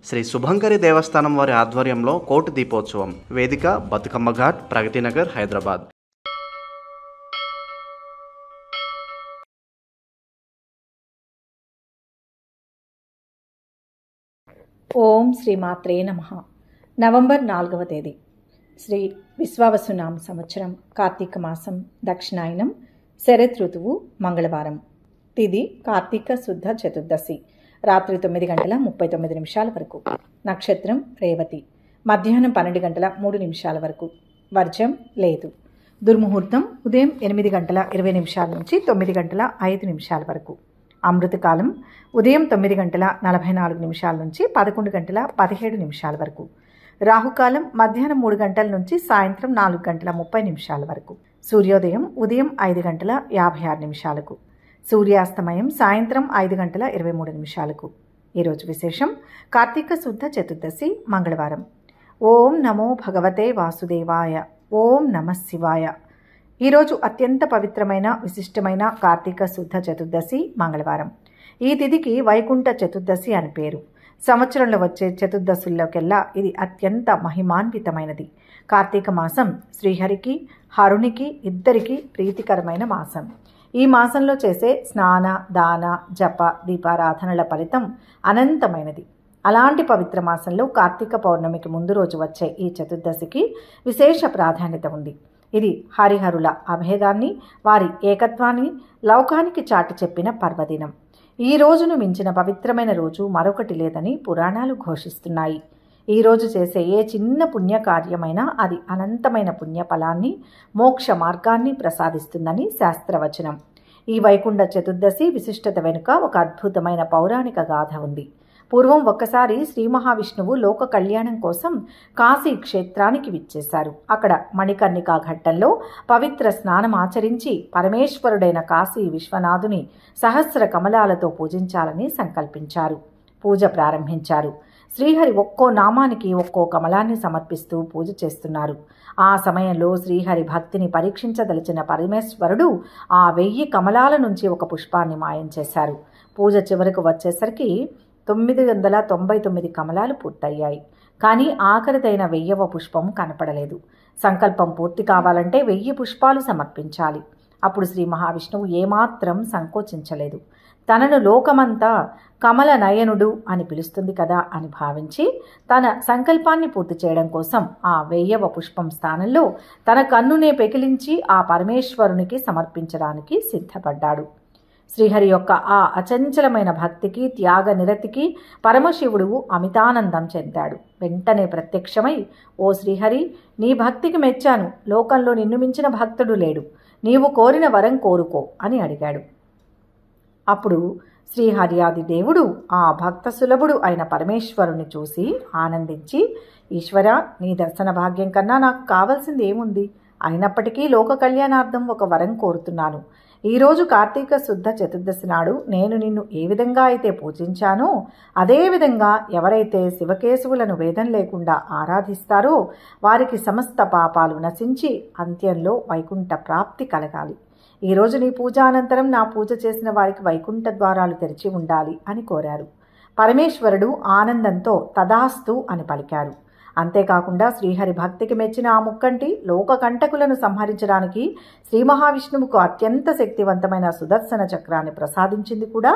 శ్రీ శుభంకరి దేవస్థానం వారి ఆధ్వర్యంలో కోటి దీపోత్సవం. వేదిక బతుకమ్మ ఘాట్, ప్రగతినగర్, హైదరాబాద్. ఓం శ్రీమాత్రే నమః. నవంబర్ 4వ తేదీ శ్రీ విశ్వావసునామ సంవత్సరం, కార్తీక మాసం, దక్షిణాయనం, శరత్ ఋతువు, మంగళవారం. తిథి కార్తీక శుద్ధ చతుర్దశి, రాత్రి 9:39 వరకు. నక్షత్రం రేవతి, మధ్యాహ్నం 12:03 వరకు. వర్జం లేదు. దుర్ముహూర్తం ఉదయం 8:20 నుంచి 9:05 వరకు. అమృతకాలం ఉదయం 9:44 నుంచి 11:17 వరకు. రాహుకాలం మధ్యాహ్నం 3 గంటల నుంచి సాయంత్రం 4:30 వరకు. సూర్యోదయం ఉదయం 5:56. సూర్యాస్తమయం సాయంత్రం 5:23. ఈరోజు విశేషం కార్తీక శుద్ధ చతుర్దశి, మంగళవారం. ఓం నమో భగవతే వాసుదేవాయ. ఓం నమః శివాయ. ఈరోజు అత్యంత పవిత్రమైన, విశిష్టమైన కార్తీక శుద్ధ చతుర్దశి, మంగళవారం. ఈ తిథికి వైకుంఠ చతుర్దశి అని పేరు. సంవత్సరంలో వచ్చే చతుర్దశుల్లోకెల్లా ఇది అత్యంత మహిమాన్వితమైనది. కార్తీక మాసం శ్రీహరికి, హరునికి ఇద్దరికీ ప్రీతికరమైన మాసం. ఈ మాసంలో చేసే స్నాన, దాన, జప, దీపారాధనల ఫలితం అనంతమైనది. అలాంటి పవిత్ర మాసంలో కార్తీక పౌర్ణమికి ముందు రోజు వచ్చే ఈ చతుర్దశికి విశేష ప్రాధాన్యత ఉంది. ఇది హరిహరుల అభేదాన్ని, వారి ఏకత్వాన్ని లోకానికి చాటి చెప్పిన పర్వదినం. ఈ రోజును మించిన పవిత్రమైన రోజు మరొకటి లేదని పురాణాలు ఘోషిస్తున్నాయి. ఈ రోజు చేసే ఏ చిన్న పుణ్యకార్యమైనా అది అనంతమైన పుణ్యఫలాన్ని, మోక్ష మార్గాన్ని ప్రసాదిస్తుందని శాస్త్రవచనం. ఈ వైకుంఠ చతుర్దశి విశిష్టత వెనుక ఒక అద్భుతమైన పౌరాణిక గాథ ఉంది. పూర్వం ఒక్కసారి శ్రీ మహావిష్ణువు లోక కళ్యాణం కోసం కాశీ క్షేత్రానికి విచ్చేశారు. అక్కడ మణికర్ణికా ఘట్టంలో పవిత్ర స్నానం ఆచరించి పరమేశ్వరుడైన కాశీ విశ్వనాథుని సహస్ర కమలాలతో పూజించాలని సంకల్పించారు. పూజ ప్రారంభించారు. శ్రీహరి ఒక్కో నామానికి ఒక్కో కమలాన్ని సమర్పిస్తూ పూజ చేస్తున్నారు. ఆ సమయంలో శ్రీహరి భక్తిని పరీక్షించదలిచిన పరమేశ్వరుడు ఆ 1000 కమలాల నుంచి ఒక పుష్పాన్ని మాయం చేశారు. పూజ చివరకు వచ్చేసరికి 999 కమలాలు పూర్తయ్యాయి. కానీ ఆఖరిదైన 1000వ పుష్పం కనపడలేదు. సంకల్పం పూర్తి కావాలంటే 1000 పుష్పాలు సమర్పించాలి. అప్పుడు శ్రీ మహావిష్ణువు ఏమాత్రం సంకోచించలేదు. తనను లోకమంతా కమల నయనుడు అని పిలుస్తుంది కదా అని భావించి తన సంకల్పాన్ని పూర్తి చేయడం కోసం ఆ 1000వ పుష్పం స్థానంలో తన కన్నునే పెకిలించి ఆ పరమేశ్వరునికి సమర్పించడానికి సిద్ధపడ్డాడు. శ్రీహరి యొక్క ఆ అచంచలమైన భక్తికి, త్యాగ నిరతికి పరమశివుడు అమితానందం చెందాడు. వెంటనే ప్రత్యక్షమై, ఓ శ్రీహరి, నీ భక్తికి మెచ్చాను. లోకంలో నిన్ను మించిన భక్తుడు లేడు. నీవు కోరిన వరం కోరుకో అని అడిగాడు. అప్పుడు శ్రీహర్యాది దేవుడు ఆ భక్త సులభుడు అయిన పరమేశ్వరుని చూసి ఆనందించి, ఈశ్వర, నీ దర్శన భాగ్యం కన్నా నాకు కావాల్సింది ఏముంది? అయినప్పటికీ లోక కళ్యాణార్థం ఒక వరం కోరుతున్నాను. ఈరోజు కార్తీక శుద్ధ చతుర్దశి నాడు నేను నిన్ను ఏ విధంగా అయితే పూజించానో అదేవిధంగా ఎవరైతే శివకేశవులను వేదం లేకుండా ఆరాధిస్తారో వారికి సమస్త పాపాలు నశించి అంత్యంలో వైకుంఠ ప్రాప్తి కలగాలి. ఈరోజు నీ పూజ అనంతరం నా పూజ చేసిన వారికి వైకుంఠ ద్వారాలు తెరిచి ఉండాలి అని కోరారు. పరమేశ్వరుడు ఆనందంతో తదాస్తు అని పలికారు. అంతేకాకుండా శ్రీహరి భక్తికి మెచ్చిన ఆ ముక్కంటి లోక కంటకులను సంహరించడానికి శ్రీ మహావిష్ణువుకు అత్యంత శక్తివంతమైన సుదర్శన చక్రాన్ని ప్రసాదించింది కూడా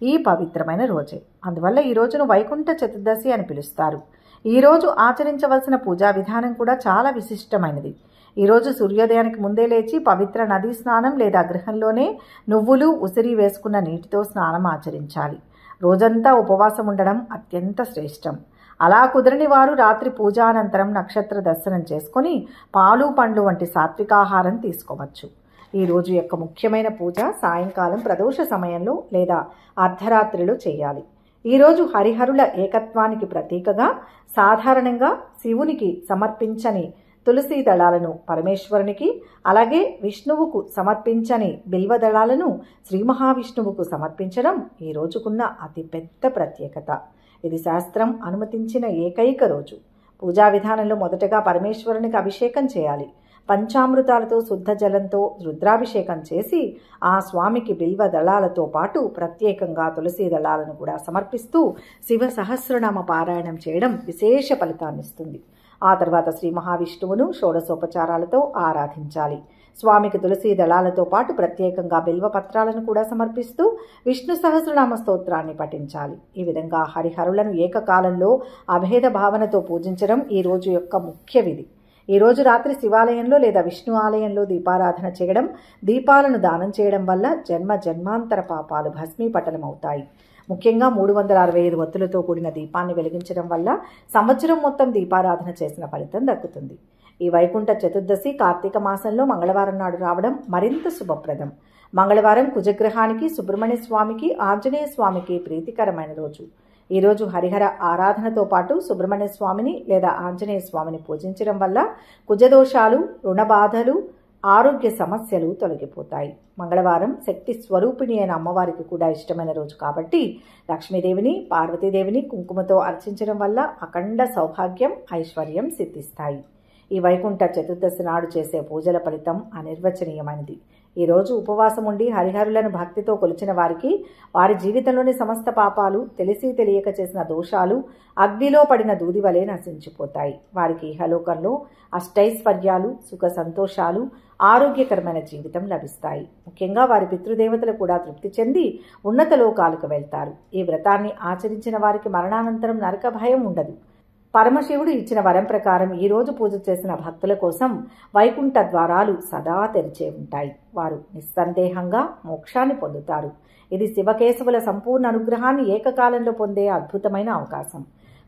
ఈ పవిత్రమైన రోజే. అందువల్ల ఈ రోజును వైకుంఠ చతుర్దశి అని పిలుస్తారు. ఈ రోజు ఆచరించవలసిన పూజా విధానం కూడా చాలా విశిష్టమైనది. ఈరోజు సూర్యోదయానికి ముందే లేచి పవిత్ర నదీ స్నానం లేదా గృహంలోనే నువ్వులు, ఉసిరి వేసుకున్న నీటితో స్నానం ఆచరించాలి. రోజంతా ఉపవాసం ఉండడం అత్యంత శ్రేష్టం. అలా కుదరని వారు రాత్రి పూజానంతరం నక్షత్ర దర్శనం చేసుకుని పాలు, పండ్లు వంటి సాత్వికాహారం తీసుకోవచ్చు. ఈ రోజు యొక్క ముఖ్యమైన పూజ సాయంకాలం ప్రదోష సమయంలో లేదా అర్ధరాత్రిలో చేయాలి. ఈరోజు హరిహరుల ఏకత్వానికి ప్రతీకగా సాధారణంగా శివునికి సమర్పించని తులసి దళాలను పరమేశ్వరునికి, అలాగే విష్ణువుకు సమర్పించని బిల్వ దళాలను శ్రీ మహావిష్ణువుకు సమర్పించడం ఈ రోజుకున్న అతిపెద్ద ప్రత్యేకత. ఇది శాస్త్రం అనుమతించిన ఏకైక రోజు. పూజా విధానంలో మొదటగా పరమేశ్వరునికి అభిషేకం చేయాలి. పంచామృతాలతో శుద్ధ జలంతో రుద్రాభిషేకం చేసి ఆ స్వామికి బిల్వ దళాలతో పాటు ప్రత్యేకంగా తులసి దళాలను కూడా సమర్పిస్తూ శివ సహస్రనామ పారాయణం చేయడం విశేష ఫలితాన్నిస్తుంది. ఆ తర్వాత శ్రీ మహావిష్ణువును షోడశోపచారాలతో ఆరాధించాలి. స్వామికి తులసి దళాలతో పాటు ప్రత్యేకంగా బిల్వపత్రాలను కూడా సమర్పిస్తూ విష్ణు సహస్రనామ స్తోత్రాన్ని పఠించాలి. ఈ విధంగా హరిహరులను ఏకకాలంలో అభేద భావనతో పూజించడం ఈ రోజు యొక్క ముఖ్య విధి. ఈ రోజు రాత్రి శివాలయంలో లేదా విష్ణు ఆలయంలో దీపారాధన చేయడం, దీపాలను దానం చేయడం వల్ల జన్మ జన్మాంతర పాపాలు భస్మీపటలమవుతాయి. ముఖ్యంగా 365 ఒత్తులతో కూడిన దీపాన్ని వెలిగించడం వల్ల సంవత్సరం మొత్తం దీపారాధన చేసిన ఫలితం దక్కుతుంది. ఈ వైకుంఠ చతుర్దశి కార్తీక మాసంలో మంగళవారం నాడు రావడం మరింత శుభప్రదం. మంగళవారం కుజగ్రహానికి, సుబ్రహ్మణ్య స్వామికి, ఆంజనేయ స్వామికి ప్రీతికరమైన రోజు. ఈరోజు హరిహర ఆరాధనతో పాటు సుబ్రహ్మణ్య స్వామిని లేదా ఆంజనేయ స్వామిని పూజించడం వల్ల కుజదోషాలు, రుణబాధలు, ఆరోగ్య సమస్యలు తొలగిపోతాయి. మంగళవారం శక్తి స్వరూపిణి అయిన అమ్మవారికి కూడా ఇష్టమైన రోజు కాబట్టి లక్ష్మీదేవిని, పార్వతీదేవిని కుంకుమతో అర్చించడం వల్ల అఖండ సౌభాగ్యం, ఐశ్వర్యం సిద్ధిస్తాయి. ఈ వైకుంఠ చతుర్దశి నాడు చేసే పూజల ఫలితం అనిర్వచనీయమైనది. ఈరోజు ఉపవాసం ఉండి హరిహరులను భక్తితో కొలిచిన వారికి వారి జీవితంలోని సమస్త పాపాలు, తెలిసి తెలియక చేసిన దోషాలు అగ్నిలో పడిన దూది వలె నశించిపోతాయి. వారికి ఇహలోకంలో అష్టైశ్వర్యాలు, సుఖ సంతోషాలు, ఆరోగ్యకరమైన జీవితం లభిస్తాయి. ముఖ్యంగా వారి పితృదేవతలు కూడా తృప్తి చెంది ఉన్నత లోకాలకు వెళ్తారు. ఈ వ్రతాన్ని ఆచరించిన వారికి మరణానంతరం నరక భయం ఉండదు. పరమశివుడు ఇచ్చిన వరం ప్రకారం ఈరోజు పూజ చేసిన భక్తుల కోసం వైకుంఠ ద్వారాలు సదా తెరిచే ఉంటాయి. వారు నిస్సందేహంగా మోక్షాన్ని పొందుతారు. ఇది శివకేశవుల సంపూర్ణ అనుగ్రహాన్ని ఏకకాలంలో పొందే అద్భుతమైన అవకాశం.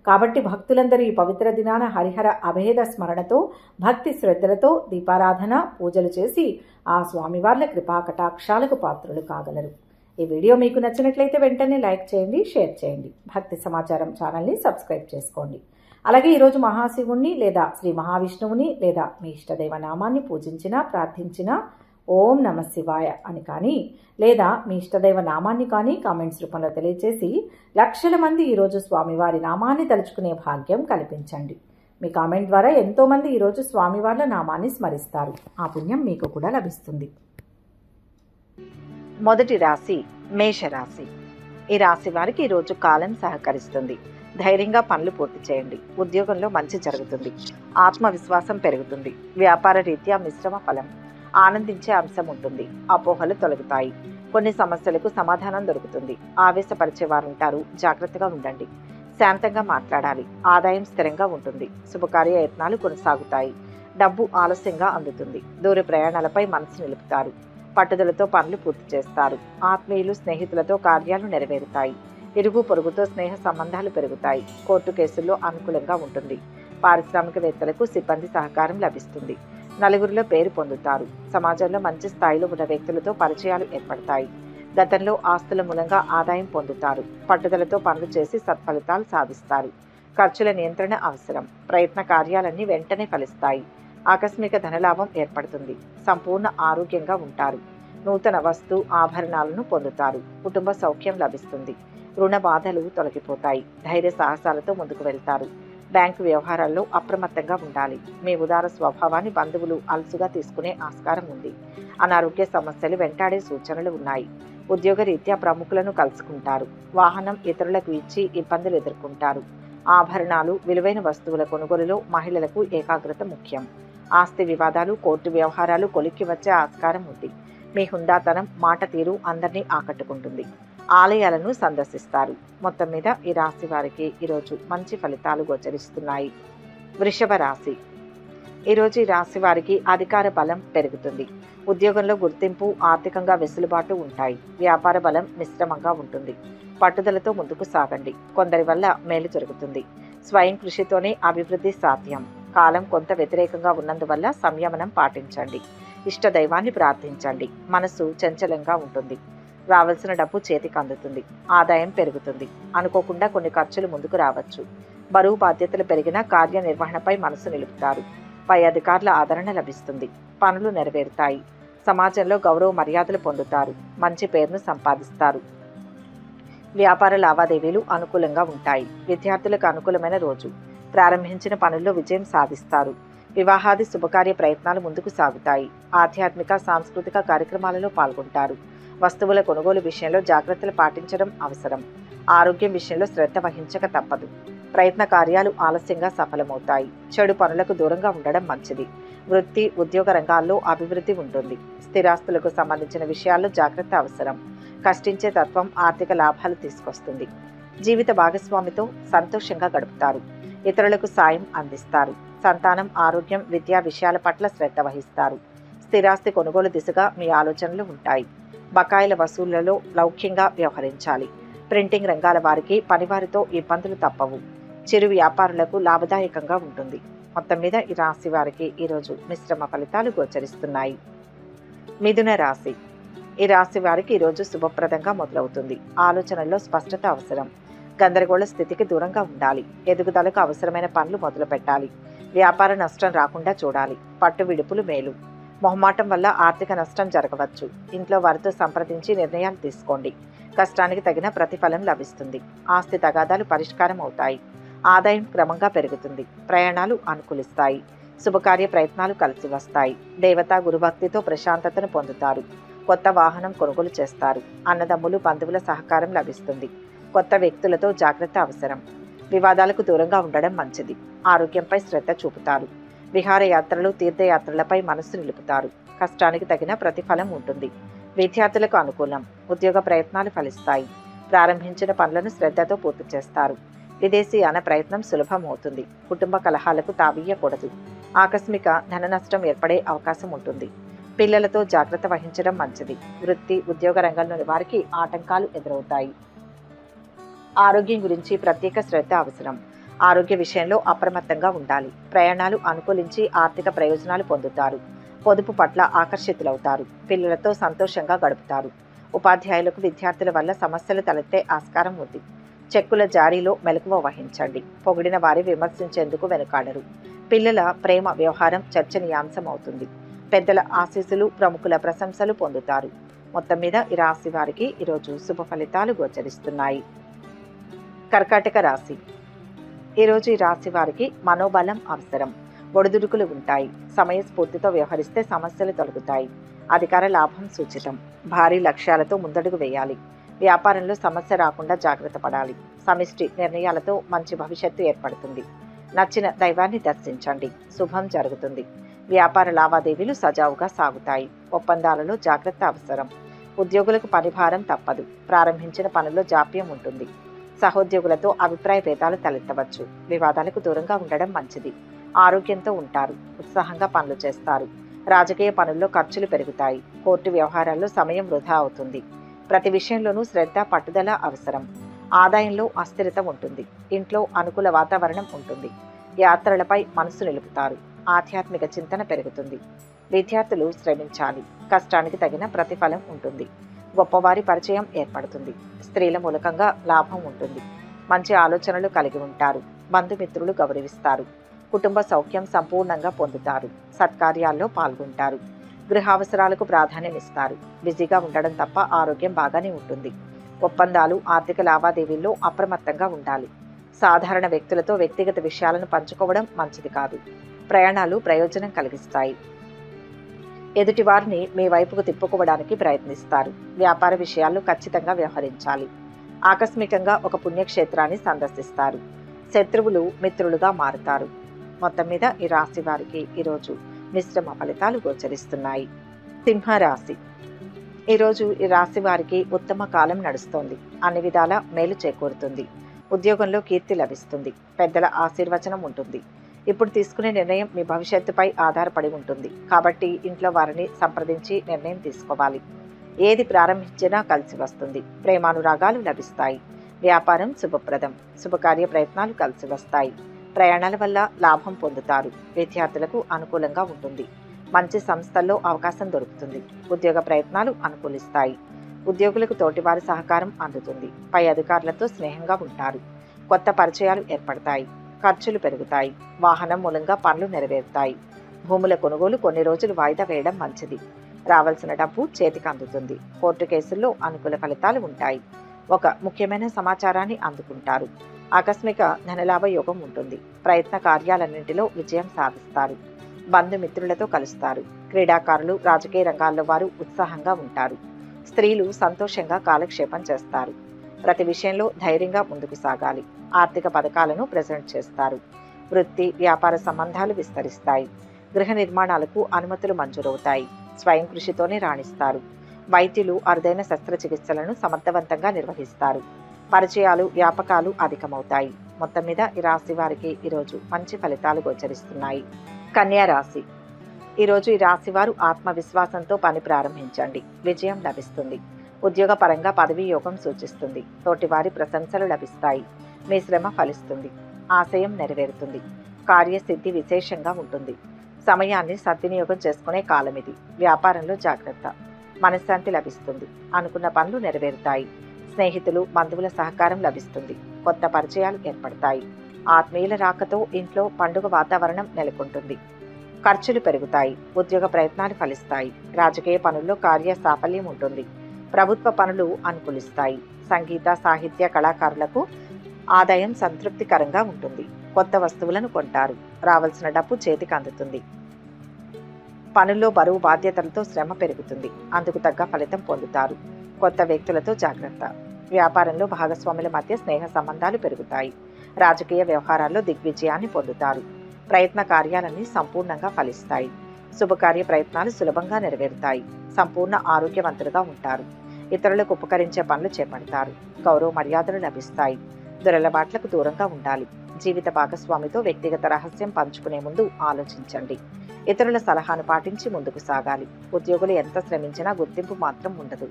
కాబట్టి భక్తులందరూ ఈ పవిత్ర దినాన హరిహర అభేద స్మరణతో, భక్తి శ్రద్ధలతో దీపారాధన, పూజలు చేసి ఆ స్వామివార్ల కృపా కటాక్షాలకు పాత్రులు కాగలరు. ఈ వీడియో మీకు నచ్చినట్లయితే వెంటనే లైక్ చేయండి, షేర్ చేయండి. భక్తి సమాచారం ఛానల్ని సబ్స్క్రైబ్ చేసుకోండి. అలాగే ఈరోజు మహాశివుణ్ణి లేదా శ్రీ మహావిష్ణువుని లేదా మీ ఇష్టదైవ నామాన్ని పూజించినా, ప్రార్థించినా ఓం నమ శివాయ అని కానీ లేదా మీ ఇష్టదైవ నామాన్ని కానీ కామెంట్స్ రూపంలో తెలియజేసి లక్షల మంది ఈరోజు స్వామివారి నామాన్ని తలుచుకునే భాగ్యం కల్పించండి. మీ కామెంట్ ద్వారా ఎంతోమంది ఈరోజు స్వామివార్ల నామాన్ని స్మరిస్తారు. ఆ పుణ్యం మీకు కూడా లభిస్తుంది. మొదటి రాశి మేషరాశి. ఈ రాశి వారికి ఈరోజు కాలం సహకరిస్తుంది. ధైర్యంగా పనులు పూర్తి చేయండి. ఉద్యోగంలో మంచి జరుగుతుంది. ఆత్మవిశ్వాసం పెరుగుతుంది. వ్యాపార రీత్యా మిశ్రమ ఫలం. ఆనందించే అంశం ఉంటుంది. అపోహలు తొలగుతాయి. కొన్ని సమస్యలకు సమాధానం దొరుకుతుంది. ఆవేశపరిచే వారుంటారు, జాగ్రత్తగా ఉండండి. శాంతంగా మాట్లాడాలి. ఆదాయం స్థిరంగా ఉంటుంది. శుభకార్య యత్నాలు కొనసాగుతాయి. డబ్బు ఆలస్యంగా అందుతుంది. దూర ప్రయాణాలపై మనసు నిలుపుతారు. పట్టుదలతో పనులు పూర్తి చేస్తారు. ఆత్మీయులు, స్నేహితులతో కార్యాలు నెరవేరుతాయి. ఇరుగు పొరుగుతో స్నేహ సంబంధాలు పెరుగుతాయి. కోర్టు కేసుల్లో అనుకూలంగా ఉంటుంది. పారిశ్రామికవేత్తలకు సిబ్బంది సహకారం లభిస్తుంది. నలుగురిలో పేరు పొందుతారు. సమాజంలో మంచి స్థాయిలో ఉన్న వ్యక్తులతో పరిచయాలు ఏర్పడతాయి. గతంలో ఆస్తుల మూలంగా ఆదాయం పొందుతారు. పట్టుదలతో పనులు చేసి సత్ఫలితాలు సాధిస్తారు. ఖర్చుల నియంత్రణ అవసరం. ప్రయత్న కార్యాలన్నీ వెంటనే ఫలిస్తాయి. ఆకస్మిక ధనలాభం ఏర్పడుతుంది. సంపూర్ణ ఆరోగ్యంగా ఉంటారు. నూతన వస్తు ఆభరణాలను పొందుతారు. కుటుంబ సౌఖ్యం లభిస్తుంది. రుణ బాధలు తొలగిపోతాయి. ధైర్య సాహసాలతో ముందుకు వెళ్తారు. బ్యాంకు వ్యవహారాల్లో అప్రమత్తంగా ఉండాలి. మీ ఉదార స్వభావాన్ని బంధువులు అలసుగా తీసుకునే ఆస్కారం ఉంది. అనారోగ్య సమస్యలు వెంటాడే సూచనలు ఉన్నాయి. ఉద్యోగ రీత్యా ప్రముఖులను కలుసుకుంటారు. వాహనం ఇతరులకు ఇచ్చి ఇబ్బందులు ఎదుర్కొంటారు. ఆభరణాలు, విలువైన వస్తువుల కొనుగోలులో మహిళలకు ఏకాగ్రత ముఖ్యం. ఆస్తి వివాదాలు, కోర్టు వ్యవహారాలు కొలిక్కి వచ్చే ఆస్కారం ఉంది. మీ హుందాతనం, మాట తీరు అందరినీ ఆకట్టుకుంటుంది. ఆలయాలను సందర్శిస్తారు. మొత్తం మీద ఈ రాశి వారికి ఈరోజు మంచి ఫలితాలు గోచరిస్తున్నాయి. వృషభ రాశి. ఈరోజు ఈ రాశి వారికి అధికార బలం పెరుగుతుంది. ఉద్యోగంలో గుర్తింపు, ఆర్థికంగా వెసులుబాటు ఉంటాయి. వ్యాపార బలం మిశ్రమంగా ఉంటుంది. పట్టుదలతో ముందుకు సాగండి. కొందరి వల్ల మేలు జరుగుతుంది. స్వయం కృషితోనే అభివృద్ధి సాధ్యం. కాలం కొంత వ్యతిరేకంగా ఉన్నందువల్ల సంయమనం పాటించండి. ఇష్ట దైవాన్ని ప్రార్థించండి. మనసు చంచలంగా ఉంటుంది. రావాల్సిన డబ్బు చేతికి అందుతుంది. ఆదాయం పెరుగుతుంది. అనుకోకుండా కొన్ని ఖర్చులు ముందుకు రావచ్చు. బరువు బాధ్యతలు పెరిగిన కార్యనిర్వహణపై మనసు నిలుపుతారు. పై అధికారుల ఆదరణ లభిస్తుంది. పనులు నెరవేరుతాయి. సమాజంలో గౌరవ మర్యాదలు పొందుతారు. మంచి పేరును సంపాదిస్తారు. వ్యాపార లావాదేవీలు అనుకూలంగా ఉంటాయి. విద్యార్థులకు అనుకూలమైన రోజు. ప్రారంభించిన పనుల్లో విజయం సాధిస్తారు. వివాహాది శుభకార్య ప్రయత్నాలు ముందుకు సాగుతాయి. ఆధ్యాత్మిక సాంస్కృతిక కార్యక్రమాలలో పాల్గొంటారు. వస్తువుల కొనుగోలు విషయంలో జాగ్రత్తలు పాటించడం అవసరం. ఆరోగ్యం విషయంలో శ్రద్ధ వహించక తప్పదు. ప్రయత్న కార్యాలు ఆలస్యంగా సఫలమవుతాయి. చెడు పనులకు దూరంగా ఉండడం మంచిది. వృత్తి, ఉద్యోగ రంగాల్లో అభివృద్ధి ఉంటుంది. స్థిరాస్తులకు సంబంధించిన విషయాల్లో జాగ్రత్త అవసరం. కష్టించే తత్వం ఆర్థిక లాభాలు తీసుకొస్తుంది. జీవిత భాగస్వామితో సంతోషంగా గడుపుతారు. ఇతరులకు సాయం అందిస్తారు. సంతానం, ఆరోగ్యం, విద్యా విషయాల పట్ల శ్రద్ధ వహిస్తారు. స్థిరాస్తి కొనుగోలు దిశగా మీ ఆలోచనలు ఉంటాయి. బకాయిల వసూళ్లలో లౌక్యంగా వ్యవహరించాలి. ప్రింటింగ్ రంగాల వారికి పనివారితో ఇబ్బందులు తప్పవు. చిరు వ్యాపారులకు లాభదాయకంగా ఉంటుంది. మొత్తం మీద ఈ రాశి వారికి ఈరోజు మిశ్రమ ఫలితాలు గోచరిస్తున్నాయి. మిథున రాశి. ఈ రాశి వారికి ఈరోజు శుభప్రదంగా మొదలవుతుంది. ఆలోచనల్లో స్పష్టత అవసరం. గందరగోళ స్థితికి దూరంగా ఉండాలి. ఎదుగుదలకు అవసరమైన పనులు మొదలు పెట్టాలి. వ్యాపార నష్టం రాకుండా చూడాలి. పట్టు విడుపులు మేలు. మొహమాటం వల్ల ఆర్థిక నష్టం జరగవచ్చు. ఇంట్లో వారితో సంప్రదించి నిర్ణయాలు తీసుకోండి. కష్టానికి తగిన ప్రతిఫలం లభిస్తుంది. ఆస్తి తగాదాలు పరిష్కారం అవుతాయి. ఆదాయం క్రమంగా పెరుగుతుంది. ప్రయాణాలు అనుకూలిస్తాయి. శుభకార్య ప్రయత్నాలు కలిసి వస్తాయి. దేవతా గురుభక్తితో ప్రశాంతతను పొందుతారు. కొత్త వాహనం కొనుగోలు చేస్తారు. అన్నదమ్ములు, బంధువుల సహకారం లభిస్తుంది. కొత్త వ్యక్తులతో జాగ్రత్త అవసరం. వివాదాలకు దూరంగా ఉండడం మంచిది. ఆరోగ్యంపై శ్రద్ధ చూపుతారు. విహారయాత్రలు, తీర్థయాత్రలపై మనస్సు నిలుపుతారు. కష్టానికి తగిన ప్రతిఫలం ఉంటుంది. విద్యార్థులకు అనుకూలం. ఉద్యోగ ప్రయత్నాలు ఫలిస్తాయి. ప్రారంభించిన పనులను శ్రద్ధతో పూర్తి చేస్తారు. విదేశీయాన ప్రయత్నం సులభం అవుతుంది. కుటుంబ కలహాలకు తావీయకూడదు. ఆకస్మిక ధన నష్టం ఏర్పడే అవకాశం ఉంటుంది. పిల్లలతో జాగ్రత్త వహించడం మంచిది. వృత్తి, ఉద్యోగ రంగంలోని వారికి ఆటంకాలు ఎదురవుతాయి. ఆరోగ్యం గురించి ప్రత్యేక శ్రద్ధ అవసరం. ఆరోగ్య విషయంలో అప్రమత్తంగా ఉండాలి. ప్రయాణాలు అనుకూలించి ఆర్థిక ప్రయోజనాలు పొందుతారు. పొదుపు పట్ల ఆకర్షితులవుతారు. పిల్లలతో సంతోషంగా గడుపుతారు. ఉపాధ్యాయులకు విద్యార్థుల వల్ల సమస్యలు తలెత్తే ఆస్కారం ఉంది. చెక్కుల జారీలో మెలకువ వహించండి. పొగిడిన వారి విమర్శించేందుకు వెనుకాడరు. పిల్లల ప్రేమ వ్యవహారం చర్చనీయాంశం అవుతుంది. పెద్దల ఆశీస్సులు, ప్రముఖుల ప్రశంసలు పొందుతారు. మొత్తం మీద ఈ రాశి వారికి ఈరోజు శుభ ఫలితాలు గోచరిస్తున్నాయి. కర్కాటక రాశి. ఈరోజు ఈ రాశి వారికి మనోబలం అవసరం. ఒడిదుడుకులు ఉంటాయి. సమయస్ఫూర్తితో వ్యవహరిస్తే సమస్యలు తొలగుతాయి. అధికార లాభం సూచితం. భారీ లక్ష్యాలతో ముందడుగు వేయాలి. వ్యాపారంలో సమస్య రాకుండా జాగ్రత్త పడాలి. సమిష్టి నిర్ణయాలతో మంచి భవిష్యత్తు ఏర్పడుతుంది. నచ్చిన దైవాన్ని దర్శించండి. శుభం జరుగుతుంది. వ్యాపార లావాదేవీలు సజావుగా సాగుతాయి. ఒప్పందాలలో జాగ్రత్త అవసరం. ఉద్యోగులకు పనిభారం తప్పదు. ప్రారంభించిన పనుల్లో జాప్యం ఉంటుంది. సహోద్యోగులతో అభిప్రాయ భేదాలు తలెత్తవచ్చు. వివాదాలకు దూరంగా ఉండడం మంచిది. ఆరోగ్యంతో ఉంటారు. ఉత్సాహంగా పనులు చేస్తారు. రాజకీయ పనుల్లో ఖర్చులు పెరుగుతాయి. కోర్టు వ్యవహారాల్లో సమయం వృధా అవుతుంది. ప్రతి విషయంలోనూ శ్రద్ధ, పట్టుదల అవసరం. ఆదాయంలో అస్థిరత ఉంటుంది. ఇంట్లో అనుకూల వాతావరణం ఉంటుంది. యాత్రలపై మనసు నిలుపుతారు. ఆధ్యాత్మిక చింతన పెరుగుతుంది. విద్యార్థులు శ్రమించాలి. కష్టానికి తగిన ప్రతిఫలం ఉంటుంది. గొప్పవారి పరిచయం ఏర్పడుతుంది. స్త్రీల మూలకంగా లాభం ఉంటుంది. మంచి ఆలోచనలు కలిగి ఉంటారు. బంధుమిత్రులు గౌరవిస్తారు. కుటుంబ సౌఖ్యం సంపూర్ణంగా పొందుతారు. సత్కార్యాల్లో పాల్గొంటారు. గృహావసరాలకు ప్రాధాన్యం ఇస్తారు. బిజీగా ఉండడం తప్ప ఆరోగ్యం బాగానే ఉంటుంది. ఒప్పందాలు, ఆర్థిక లావాదేవీల్లో అప్రమత్తంగా ఉండాలి. సాధారణ వ్యక్తులతో వ్యక్తిగత విషయాలను పంచుకోవడం మంచిది కాదు. ప్రయాణాలు ప్రయోజనం కలిగిస్తాయి. ఎదుటివారిని మీ వైపుకు తిప్పుకోవడానికి ప్రయత్నిస్తారు. వ్యాపార విషయాల్లో ఖచ్చితంగా వ్యవహరించాలి. ఆకస్మికంగా ఒక పుణ్యక్షేత్రాన్ని సందర్శిస్తారు. శత్రువులు మిత్రులుగా మారుతారు. మొత్తం మీద ఈ రాశి వారికి ఈరోజు మిశ్రమ ఫలితాలు గోచరిస్తున్నాయి. సింహరాశి. ఈరోజు ఈ రాశి వారికి ఉత్తమ కాలం నడుస్తోంది. అన్ని విధాల మేలు చేకూరుతుంది. ఉద్యోగంలో కీర్తి లభిస్తుంది. పెద్దల ఆశీర్వచనం ఉంటుంది. ఇప్పుడు తీసుకునే నిర్ణయం మీ భవిష్యత్తుపై ఆధారపడి ఉంటుంది. కాబట్టి ఇంట్లో వారిని సంప్రదించి నిర్ణయం తీసుకోవాలి. ఏది ప్రారంభించినా కలిసి వస్తుంది. ప్రేమానురాగాలు లభిస్తాయి. వ్యాపారం శుభప్రదం. శుభకార్య ప్రయత్నాలు కలిసి వస్తాయి. ప్రయాణాల వల్ల లాభం పొందుతారు. విద్యార్థులకు అనుకూలంగా ఉంటుంది. మంచి సంస్థల్లో అవకాశం దొరుకుతుంది. ఉద్యోగ ప్రయత్నాలు అనుకూలిస్తాయి. ఉద్యోగులకు తోటివారి సహకారం అందుతుంది. పై అధికారులతో స్నేహంగా ఉంటారు. కొత్త పరిచయాలు ఏర్పడతాయి. ఖర్చులు పెరుగుతాయి. వాహనం మూలంగా పనులు నెరవేరుతాయి. భూముల కొనుగోలు కొన్ని రోజులు వాయిదా వేయడం మంచిది. రావాల్సిన డబ్బు చేతికి అందుతుంది. కోర్టు కేసుల్లో అనుకూల ఫలితాలు ఉంటాయి. ఒక ముఖ్యమైన సమాచారాన్ని అందుకుంటారు. ఆకస్మిక ధనలాభ యోగం ఉంటుంది. ప్రయత్న కార్యాలన్నింటిలో విజయం సాధిస్తారు. బంధుమిత్రులతో కలుస్తారు. క్రీడాకారులు, రాజకీయ రంగాల్లో వారు ఉత్సాహంగా ఉంటారు. స్త్రీలు సంతోషంగా కాలక్షేపం చేస్తారు. ప్రతి విషయంలో ధైర్యంగా ముందుకు సాగాలి. ఆర్థిక పథకాలను ప్రెజెంట్ చేస్తారు. వృత్తి, వ్యాపార సంబంధాలు విస్తరిస్తాయి. గృహ నిర్మాణాలకు అనుమతులు మంజూరవుతాయి. స్వయం కృషితోనే రాణిస్తారు. వైద్యులు అరుదైన శస్త్రచికిత్సలను సమర్థవంతంగా నిర్వహిస్తారు. పరిచయాలు, వ్యాపకాలు అధికమవుతాయి. మొత్తం మీద ఈ రాశి వారికి ఈరోజు మంచి ఫలితాలు గోచరిస్తున్నాయి. కన్యా రాశి. ఈరోజు ఈ రాశి వారు ఆత్మవిశ్వాసంతో పని ప్రారంభించండి. విజయం లభిస్తుంది. ఉద్యోగపరంగా పదవీ యోగం సూచిస్తుంది. తోటివారి ప్రశంసలు లభిస్తాయి. మీ శ్రమ ఫలిస్తుంది. ఆశయం నెరవేరుతుంది. కార్యసిద్ధి విశేషంగా ఉంటుంది. సమయాన్ని సద్వినియోగం చేసుకునే కాలం ఇది. వ్యాపారంలో జాగ్రత్త. మనశ్శాంతి లభిస్తుంది. అనుకున్న పనులు నెరవేరుతాయి. స్నేహితులు, బంధువుల సహకారం లభిస్తుంది. కొత్త పరిచయాలు ఏర్పడతాయి. ఆత్మీయుల రాకతో ఇంట్లో పండుగ వాతావరణం నెలకొంటుంది. ఖర్చులు పెరుగుతాయి. ఉద్యోగ ప్రయత్నాలు ఫలిస్తాయి. రాజకీయ పనుల్లో కార్య సాఫల్యం ఉంటుంది. ప్రభుత్వ పనులు అనుకూలిస్తాయి. సంగీత, సాహిత్య కళాకారులకు ఆదాయం సంతృప్తికరంగా ఉంటుంది. కొత్త వస్తువులను కొంటారు. రావాల్సిన డబ్బు చేతికి అందుతుంది. పనుల్లో బరువు బాధ్యతలతో శ్రమ పెరుగుతుంది. అందుకు తగ్గ ఫలితం పొందుతారు. కొత్త వ్యక్తులతో జాగ్రత్త. వ్యాపారంలో భాగస్వాముల మధ్య స్నేహ సంబంధాలు పెరుగుతాయి. రాజకీయ వ్యవహారాల్లో దిగ్విజయాన్ని పొందుతారు. ప్రయత్న కార్యాలన్నీ సంపూర్ణంగా ఫలిస్తాయి. శుభకార్య ప్రయత్నాలు సులభంగా నెరవేరుతాయి. సంపూర్ణ ఆరోగ్యవంతులుగా ఉంటారు. ఇతరులకు ఉపకరించే పనులు చేపడతారు. గౌరవ మర్యాదలు లభిస్తాయి. దురలవాట్లకు దూరంగా ఉండాలి. జీవిత భాగస్వామితో వ్యక్తిగత రహస్యం పంచుకునే ముందు ఆలోచించండి. ఇతరుల సలహాను పాటించి ముందుకు సాగాలి. ఉద్యోగులు ఎంత శ్రమించినా గుర్తింపు మాత్రం ఉండదు.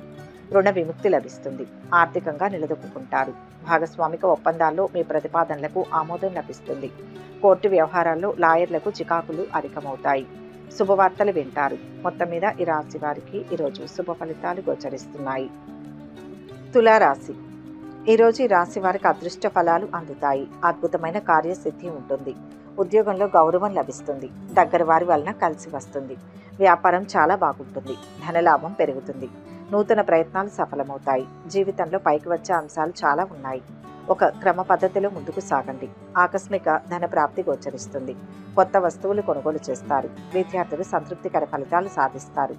రుణ విముక్తి లభిస్తుంది. ఆర్థికంగా నిలదొక్కుంటారు. భాగస్వామిక ఒప్పందాల్లో మీ ప్రతిపాదనలకు ఆమోదం లభిస్తుంది. కోర్టు వ్యవహారాల్లో లాయర్లకు చికాకులు అధికమవుతాయి. శుభవార్తలు వింటారు. మొత్తం మీద ఈ రాశి వారికి ఈరోజు శుభ ఫలితాలు గోచరిస్తున్నాయి. తులారాశి. ఈరోజు ఈ రాశి వారికి అదృష్ట ఫలాలు అందుతాయి. అద్భుతమైన కార్యసిద్ధి ఉంటుంది. ఉద్యోగంలో గౌరవం లభిస్తుంది. దగ్గర వారి వలన కలిసి వస్తుంది. వ్యాపారం చాలా బాగుంటుంది. ధనలాభం పెరుగుతుంది. నూతన ప్రయత్నాలు సఫలమవుతాయి. జీవితంలో పైకి వచ్చే అంశాలు చాలా ఉన్నాయి. ఒక క్రమ పద్ధతిలో ముందుకు సాగండి. ఆకస్మిక ధన ప్రాప్తి గోచరిస్తుంది. కొత్త వస్తువులు కొనుగోలు చేస్తారు. విద్యార్థులు సంతృప్తికర ఫలితాలు సాధిస్తారు.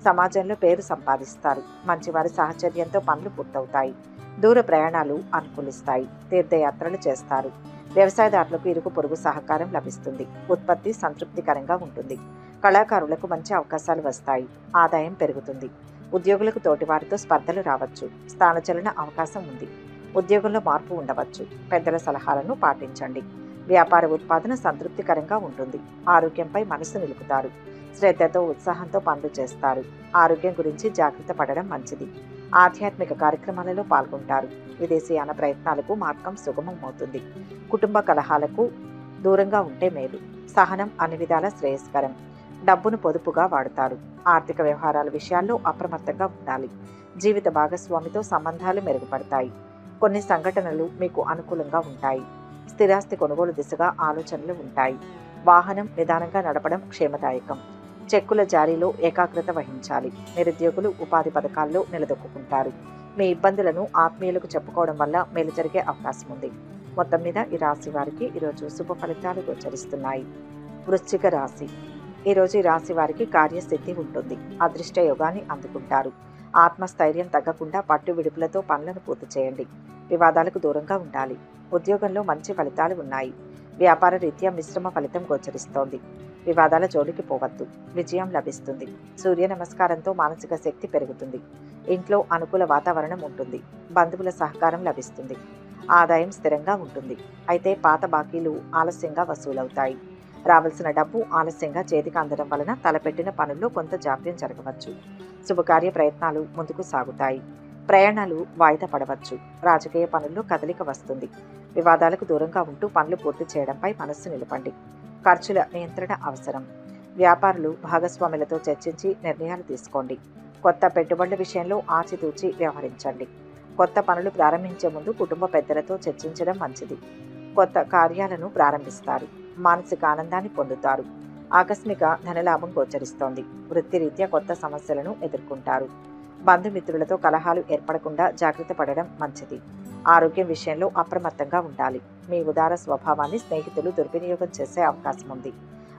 సమాజంలో పేరు సంపాదిస్తారు. మంచివారి సాహచర్యంతో పనులు పూర్తవుతాయి. దూర ప్రయాణాలు అనుకూలిస్తాయి. తీర్థయాత్రలు చేస్తారు. వ్యవసాయదారులకు ఇరుగు పొరుగు సహకారం లభిస్తుంది. ఉత్పత్తి సంతృప్తికరంగా ఉంటుంది. కళాకారులకు మంచి అవకాశాలు వస్తాయి. ఆదాయం పెరుగుతుంది. ఉద్యోగులకు తోటివారితో స్పర్ధలు రావచ్చు. స్థానచలన అవకాశం ఉంది. ఉద్యోగంలో మార్పు ఉండవచ్చు. పెద్దల సలహాలను పాటించండి. వ్యాపార ఉత్పాదన సంతృప్తికరంగా ఉంటుంది. ఆరోగ్యంపై మనసు నిలుపుతారు. శ్రద్ధతో, ఉత్సాహంతో పనులు చేస్తారు. ఆరోగ్యం గురించి జాగ్రత్త పడడం మంచిది. ఆధ్యాత్మిక కార్యక్రమాలలో పాల్గొంటారు. విదేశీయాన ప్రయత్నాలకు మార్గం సుగమం అవుతుంది. కుటుంబ కలహాలకు దూరంగా ఉంటే మేలు. సహనం అన్ని విధాల శ్రేయస్కరం. డబ్బును పొదుపుగా వాడతారు. ఆర్థిక వ్యవహారాల విషయాల్లో అప్రమత్తంగా ఉండాలి. జీవిత భాగస్వామితో సంబంధాలు మెరుగుపడతాయి. కొన్ని సంఘటనలు మీకు అనుకూలంగా ఉంటాయి. స్థిరాస్తి కొనుగోలు దిశగా ఆలోచనలు ఉంటాయి. వాహనం నిదానంగా నడపడం క్షేమదాయకం. చెక్కుల జారీలో ఏకాగ్రత వహించాలి. నిరుద్యోగులు ఉపాధి పథకాల్లో నిలదొక్కుంటారు. మీ ఇబ్బందులను ఆత్మీయులకు చెప్పుకోవడం వల్ల మేలు జరిగే అవకాశం ఉంది. మొత్తం మీద ఈ రాశి వారికి ఈరోజు శుభ ఫలితాలు గోచరిస్తున్నాయి. వృశ్చిక రాశి. ఈరోజు ఈ రాశి వారికి కార్యసిద్ధి ఉంటుంది. అదృష్ట యోగాన్ని అందుకుంటారు. ఆత్మస్థైర్యం తగ్గకుండా పట్టు విడుపులతో పనులను పూర్తి చేయండి. వివాదాలకు దూరంగా ఉండాలి. ఉద్యోగంలో మంచి ఫలితాలు ఉన్నాయి. వ్యాపార రీత్యా మిశ్రమ ఫలితం గోచరిస్తోంది. వివాదాల జోలికి పోవద్దు. విజయం లభిస్తుంది. సూర్య నమస్కారంతో మానసిక శక్తి పెరుగుతుంది. ఇంట్లో అనుకూల వాతావరణం ఉంటుంది. బంధువుల సహకారం లభిస్తుంది. ఆదాయం స్థిరంగా ఉంటుంది. అయితే పాత బాకీలు ఆలస్యంగా వసూలవుతాయి. రావాల్సిన డబ్బు ఆలస్యంగా చేతికి అందడం వలన తలపెట్టిన పనుల్లో కొంత జాప్యం జరగవచ్చు. శుభకార్య ప్రయత్నాలు ముందుకు సాగుతాయి. ప్రయాణాలు వాయిదా పడవచ్చు. రాజకీయ పనుల్లో కదలిక వస్తుంది. వివాదాలకు దూరంగా ఉంటూ పనులు పూర్తి చేయడంపై మనస్సు నిలపండి. ఖర్చుల నియంత్రణ అవసరం. వ్యాపారులు భాగస్వాములతో చర్చించి నిర్ణయాలు తీసుకోండి. కొత్త పెట్టుబడుల విషయంలో ఆచితూచి వ్యవహరించండి. కొత్త పనులు ప్రారంభించే ముందు కుటుంబ పెద్దలతో చర్చించడం మంచిది. కొత్త కార్యాలను ప్రారంభిస్తారు. మానసిక ఆనందాన్ని పొందుతారు. ఆకస్మిక ధనలాభం గోచరిస్తోంది. వృత్తిరీత్యా కొత్త సమస్యలను ఎదుర్కొంటారు. బంధుమిత్రులతో కలహాలు ఏర్పడకుండా జాగ్రత్త పడడం మంచిది. ఆరోగ్యం విషయంలో అప్రమత్తంగా ఉండాలి. మీ ఉదార స్వభావాన్ని స్నేహితులు దుర్వినియోగం చేసే అవకాశం ఉంది.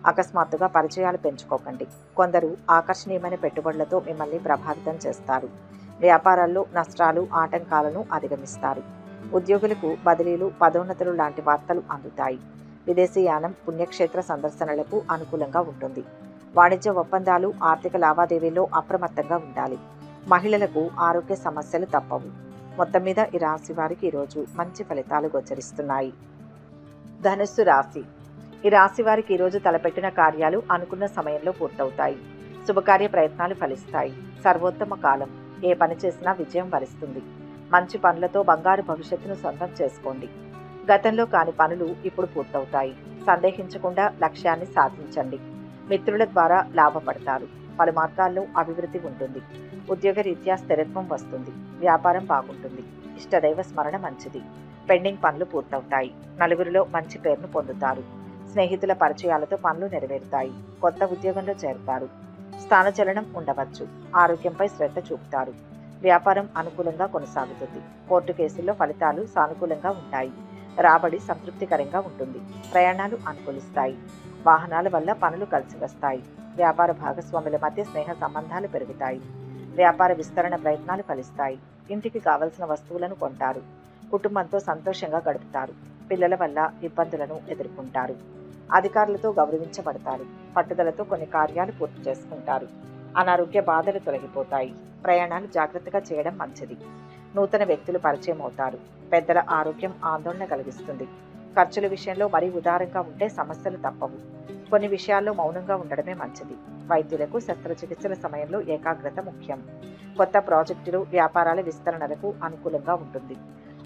అకస్మాత్తుగా పరిచయాలు పెంచుకోకండి. కొందరు ఆకర్షణీయమైన పెట్టుబడులతో మిమ్మల్ని ప్రభావితం చేస్తారు. వ్యాపారాల్లో నష్టాలు, ఆటంకాలను అధిగమిస్తారు. ఉద్యోగులకు బదిలీలు, పదోన్నతులు లాంటి వార్తలు అందుతాయి. విదేశీయానం, పుణ్యక్షేత్ర సందర్శనలకు అనుకూలంగా ఉంటుంది. వాణిజ్య ఒప్పందాలు, ఆర్థిక లావాదేవీల్లో అప్రమత్తంగా ఉండాలి. మహిళలకు ఆరోగ్య సమస్యలు తప్పవు. మొత్తం మీద ఈ రాశి వారికి ఈరోజు మంచి ఫలితాలు గోచరిస్తున్నాయి. ధనుస్సు రాశి. ఈ రాశి వారికి ఈరోజు తలపెట్టిన కార్యాలు అనుకున్న సమయంలో పూర్తవుతాయి. శుభకార్య ప్రయత్నాలు ఫలిస్తాయి. సర్వోత్తమ కాలం. ఏ పని చేసినా విజయం వరిస్తుంది. మంచి పనులతో బంగారు భవిష్యత్తును సొంతం చేసుకోండి. గతంలో కాని పనులు ఇప్పుడు పూర్తవుతాయి. సందేహించకుండా లక్ష్యాన్ని సాధించండి. మిత్రుల ద్వారా లాభపడతారు. పలు మార్గాల్లో అభివృద్ధి ఉంటుంది. ఉద్యోగరీత్యా స్థిరత్వం వస్తుంది. వ్యాపారం బాగుంటుంది. ఇష్టదైవ స్మరణ మంచిది. పెండింగ్ పనులు పూర్తవుతాయి. నలుగురిలో మంచి పేరును పొందుతారు. స్నేహితుల పరిచయాలతో పనులు నెరవేరుతాయి. కొత్త ఉద్యోగంలో చేరుతారు. స్థానచలనం ఉండవచ్చు. ఆరోగ్యంపై శ్రద్ధ చూపుతారు. వ్యాపారం అనుకూలంగా కొనసాగుతుంది. కోర్టు కేసుల్లో ఫలితాలు సానుకూలంగా ఉంటాయి. రాబడి సంతృప్తికరంగా ఉంటుంది. ప్రయాణాలు అనుకూలిస్తాయి. వాహనాల వల్ల పనులు కలిసి వస్తాయి. వ్యాపార భాగస్వాముల మధ్య స్నేహ సంబంధాలు పెరుగుతాయి. వ్యాపార విస్తరణ ప్రయత్నాలు ఫలిస్తాయి. ఇంటికి కావలసిన వస్తువులను కొంటారు. కుటుంబంతో సంతోషంగా గడుపుతారు. పిల్లల వల్ల ఇబ్బందులను ఎదుర్కొంటారు. అధికారులతో గౌరవించబడతారు. పట్టుదలతో కొన్ని కార్యాలు పూర్తి చేసుకుంటారు. అనారోగ్య బాధలు తొలగిపోతాయి. ప్రయాణాలు జాగ్రత్తగా చేయడం మంచిది. నూతన వ్యక్తులు పరిచయం అవుతారు. పెద్దల ఆరోగ్యం ఆందోళన కలిగిస్తుంది. ఖర్చుల విషయంలో మరీ ఉదారంగా ఉంటే సమస్యలు తప్పవు. కొన్ని విషయాల్లో మౌనంగా ఉండడమే మంచిది. వైద్యులకు శస్త్రచికిత్సల సమయంలో ఏకాగ్రత ముఖ్యం. కొత్త ప్రాజెక్టులు, వ్యాపారాల విస్తరణలకు అనుకూలంగా ఉంటుంది.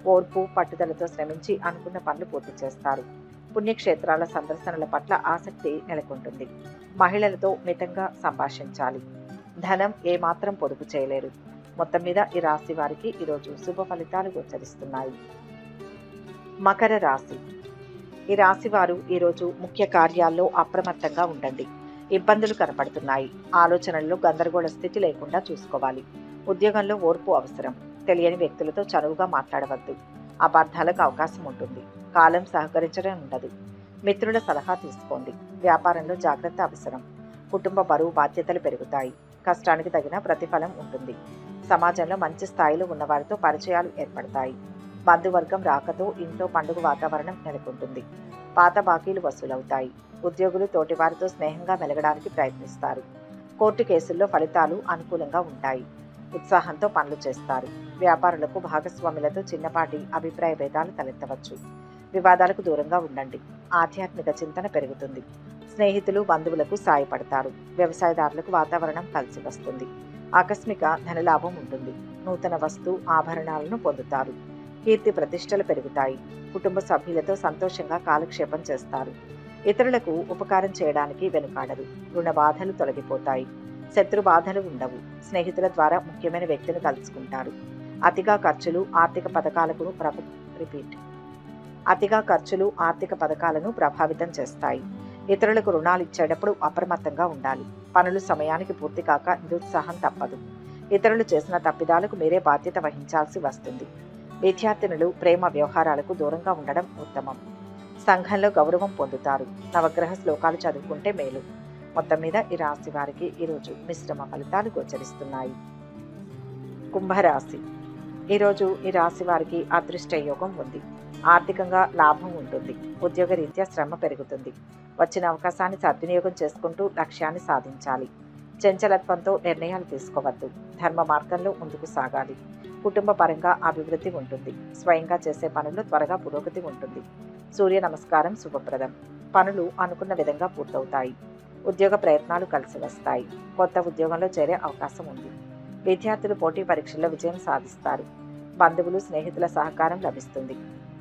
ఓర్పు, పట్టుదలతో శ్రమించి అనుకున్న పనులు పూర్తి చేస్తారు. పుణ్యక్షేత్రాల సందర్శనల పట్ల ఆసక్తి నెలకొంటుంది. మహిళలతో మితంగా సంభాషించాలి. ధనం ఏమాత్రం పొదుపు చేయలేరు. మొత్తం మీద ఈ రాశి వారికి ఈరోజు శుభ ఫలితాలు గోచరిస్తున్నాయి. మకర రాశి. ఈ రాశి వారు ఈరోజు ముఖ్య కార్యాల్లో అప్రమత్తంగా ఉండండి. ఇబ్బందులు కనపడుతున్నాయి. ఆలోచనల్లో గందరగోళ స్థితి లేకుండా చూసుకోవాలి. ఉద్యోగంలో ఓర్పు అవసరం. తెలియని వ్యక్తులతో చనువుగా మాట్లాడవద్దు. అపార్థాలకు అవకాశం ఉంటుంది. కాలం సహకరించడం ఉండదు. మిత్రుల సలహా తీసుకోండి. వ్యాపారంలో జాగ్రత్త అవసరం. కుటుంబ బరువు బాధ్యతలు పెరుగుతాయి. కష్టానికి తగిన ప్రతిఫలం ఉంటుంది. సమాజంలో మంచి స్థాయిలో ఉన్నవారితో పరిచయాలు ఏర్పడతాయి. బంధువర్గం రాకతో ఇంట్లో పండుగ వాతావరణం నెలకొంటుంది. పాత బాకీలు వసూలవుతాయి. ఉద్యోగులు తోటివారితో స్నేహంగా మెలగడానికి ప్రయత్నిస్తారు. కోర్టు కేసుల్లో ఫలితాలు అనుకూలంగా ఉంటాయి. ఉత్సాహంతో పనులు చేస్తారు. వ్యాపారులకు భాగస్వాములతో చిన్నపాటి అభిప్రాయ భేదాలు తలెత్తవచ్చు. వివాదాలకు దూరంగా ఉండండి. ఆధ్యాత్మిక చింతన పెరుగుతుంది. స్నేహితులు, బంధువులకు సాయపడతారు. వ్యవసాయదారులకు వాతావరణం కలిసి వస్తుంది. ఆకస్మిక ధనలాభం ఉంటుంది. నూతన వస్తు ఆభరణాలను పొందుతారు. కీర్తి ప్రతిష్టలు పెరుగుతాయి. కుటుంబ సభ్యులతో సంతోషంగా కాలక్షేపం చేస్తారు. ఇతరులకు ఉపకారం చేయడానికి వెనుకాడరు. రుణ బాధలు తొలగిపోతాయి. శత్రు బాధలు ఉండవు. స్నేహితుల ద్వారా ముఖ్యమైన వ్యక్తిని కలుసుకుంటారు. అతిగా ఖర్చులు ఆర్థిక పథకాలను ప్రభావితం చేస్తాయి. ఇతరులకు రుణాలు ఇచ్చేటప్పుడు అప్రమత్తంగా ఉండాలి. పనులు సమయానికి పూర్తి కాక నిరుత్సాహం తప్పదు. ఇతరులు చేసిన తప్పిదాలకు మీరే బాధ్యత వహించాల్సి వస్తుంది. విద్యార్థినులు ప్రేమ వ్యవహారాలకు దూరంగా ఉండడం ఉత్తమం. సంఘంలో గౌరవం పొందుతారు. నవగ్రహ శ్లోకాలు చదువుకుంటే మేలు. మొత్తం మీద ఈ రాశి వారికి ఈరోజు మిశ్రమ ఫలితాలు గోచరిస్తున్నాయి. కుంభరాశి. ఈరోజు ఈ రాశి వారికి అదృష్ట యోగం ఉంది. ఆర్థికంగా లాభం ఉంటుంది. ఉద్యోగరీత్యా శ్రమ పెరుగుతుంది. వచ్చిన అవకాశాన్ని సద్వినియోగం చేసుకుంటూ లక్ష్యాన్ని సాధించాలి. చంచలత్వంతో నిర్ణయాలు తీసుకోవద్దు. ధర్మ మార్గంలో ముందుకు సాగాలి. కుటుంబ పరంగా అభివృద్ధి ఉంటుంది. స్వయంగా చేసే పనుల్లో త్వరగా పురోగతి ఉంటుంది. సూర్య నమస్కారం శుభప్రదం. పనులు అనుకున్న విధంగా పూర్తవుతాయి. ఉద్యోగ ప్రయత్నాలు కలిసి వస్తాయి. కొత్త ఉద్యోగంలో చేరే అవకాశం ఉంది. విద్యార్థులు పోటీ పరీక్షల్లో విజయం సాధిస్తారు. బంధువులు, స్నేహితుల సహకారం లభిస్తుంది.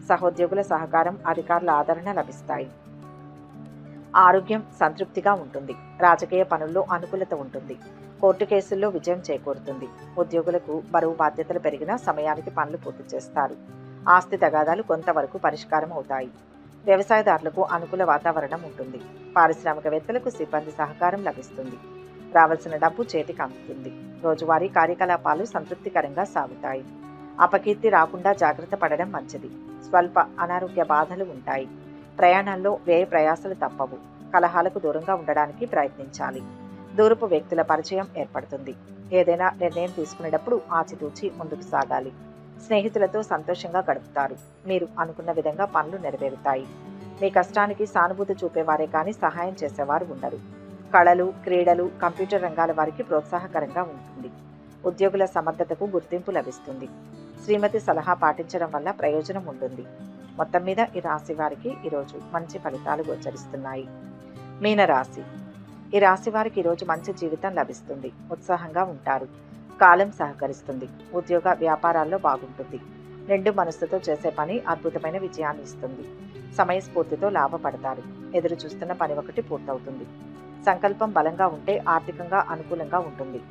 సహోద్యోగుల సహకారం, అధికారుల ఆదరణ లభిస్తాయి. ఆరోగ్యం సంతృప్తిగా ఉంటుంది. రాజకీయ పనుల్లో అనుకూలత ఉంటుంది. కోర్టు కేసుల్లో విజయం చేకూరుతుంది. ఉద్యోగులకు బరువు బాధ్యతలు పెరిగినా సమయానికి పనులు పూర్తి చేస్తారు. ఆస్తి తగాదాలు కొంతవరకు పరిష్కారం అవుతాయి. వ్యవసాయదారులకు అనుకూల వాతావరణం ఉంటుంది. పారిశ్రామికవేత్తలకు సిబ్బంది సహకారం లభిస్తుంది. రావాల్సిన డబ్బు చేతికి అందుతుంది. రోజువారీ కార్యకలాపాలు సంతృప్తికరంగా సాగుతాయి. అపకీర్తి రాకుండా జాగ్రత్త పడడం మంచిది. స్వల్ప అనారోగ్య బాధలు ఉంటాయి. ప్రయాణాల్లో వ్యయ ప్రయాసలు తప్పవు. కలహాలకు దూరంగా ఉండడానికి ప్రయత్నించాలి. దూరపు వ్యక్తుల పరిచయం ఏర్పడుతుంది. ఏదైనా నిర్ణయం తీసుకునేటప్పుడు ఆచితూచి ముందుకు సాగాలి. స్నేహితులతో సంతోషంగా గడుపుతారు. మీరు అనుకున్న విధంగా పనులు నెరవేరుతాయి. మీ కష్టానికి సానుభూతి చూపేవారే కానీ సహాయం చేసేవారు ఉండరు. కళలు, క్రీడలు, కంప్యూటర్ రంగాల వారికి ప్రోత్సాహకరంగా ఉంటుంది. ఉద్యోగుల సమర్థతకు గుర్తింపు లభిస్తుంది. శ్రీమతి సలహా పాటించడం వల్ల ప్రయోజనం ఉంటుంది. మొత్తం మీద ఈ రాశి వారికి ఈరోజు మంచి ఫలితాలు గోచరిస్తున్నాయి. మీనరాశి. ఈ రాశి వారికి ఈరోజు మంచి జీవితం లభిస్తుంది. ఉత్సాహంగా ఉంటారు. కాలం సహకరిస్తుంది. ఉద్యోగ వ్యాపారాల్లో బాగుంటుంది. నిండు మనస్సుతో చేసే పని అద్భుతమైన విజయాన్ని ఇస్తుంది. సమయస్ఫూర్తితో లాభపడతారు. ఎదురు చూస్తున్న పని ఒకటి పూర్తవుతుంది. సంకల్పం బలంగా ఉంటే ఆర్థికంగా అనుకూలంగా ఉంటుంది.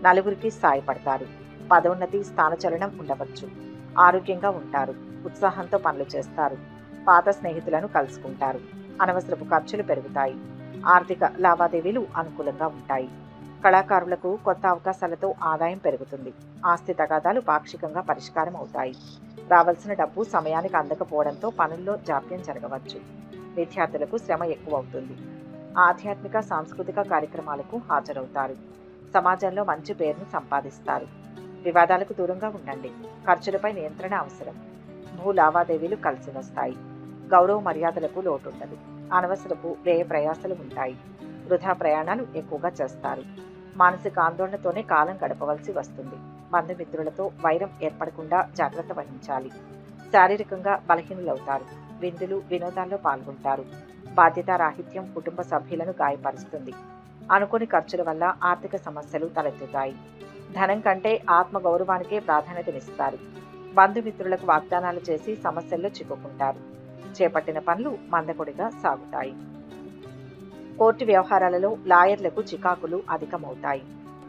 నలుగురికి సాయపడతారు. పదోన్నతి, స్థానచలనం ఉండవచ్చు. ఆరోగ్యంగా ఉంటారు. ఉత్సాహంతో పనులు చేస్తారు. పాత స్నేహితులను కలుసుకుంటారు. అనవసరపు ఖర్చులు పెరుగుతాయి. ఆర్థిక లావాదేవీలు అనుకూలంగా ఉంటాయి. కళాకారులకు కొత్త అవకాశాలతో ఆదాయం పెరుగుతుంది. ఆస్తి తగాదాలు పాక్షికంగా పరిష్కారం అవుతాయి. రావాల్సిన డబ్బు సమయానికి అందకపోవడంతో పనుల్లో జాప్యం జరగవచ్చు. విద్యార్థులకు శ్రమ ఎక్కువ అవుతుంది. ఆధ్యాత్మిక, సాంస్కృతిక కార్యక్రమాలకు హాజరవుతారు. సమాజంలో మంచి పేరును సంపాదిస్తారు. వివాదాలకు దూరంగా ఉండండి. ఖర్చులపై నియంత్రణ అవసరం. భూ లావాదేవీలు కలిసి వస్తాయి. గౌరవ మర్యాదలకు లోటుండదు. అనవసరపు వ్యయ ప్రయాసలు ఉంటాయి. వృధా ప్రయాణాలు ఎక్కువగా చేస్తారు. మానసిక ఆందోళనతోనే కాలం గడపవలసి వస్తుంది. బంధుమిత్రులతో వైరం ఏర్పడకుండా జాగ్రత్త వహించాలి. శారీరకంగా బలహీనులవుతారు. విందులు, వినోదాల్లో పాల్గొంటారు. బాధ్యతారాహిత్యం కుటుంబ సభ్యులను గాయపరుస్తుంది. అనుకోని ఖర్చుల వల్ల ఆర్థిక సమస్యలు తలెత్తుతాయి. ధనం కంటే ఆత్మగౌరవానికే ప్రాధాన్యతనిస్తారు. బంధుమిత్రులకు వాగ్దానాలు చేసి సమస్యల్లో చిక్కుకుంటారు. చేపట్టిన పనులు మందకొడిగా సాగుతాయి. కోర్టు వ్యవహారాలలో లాయర్లకు చికాకులు అధికమవుతాయి.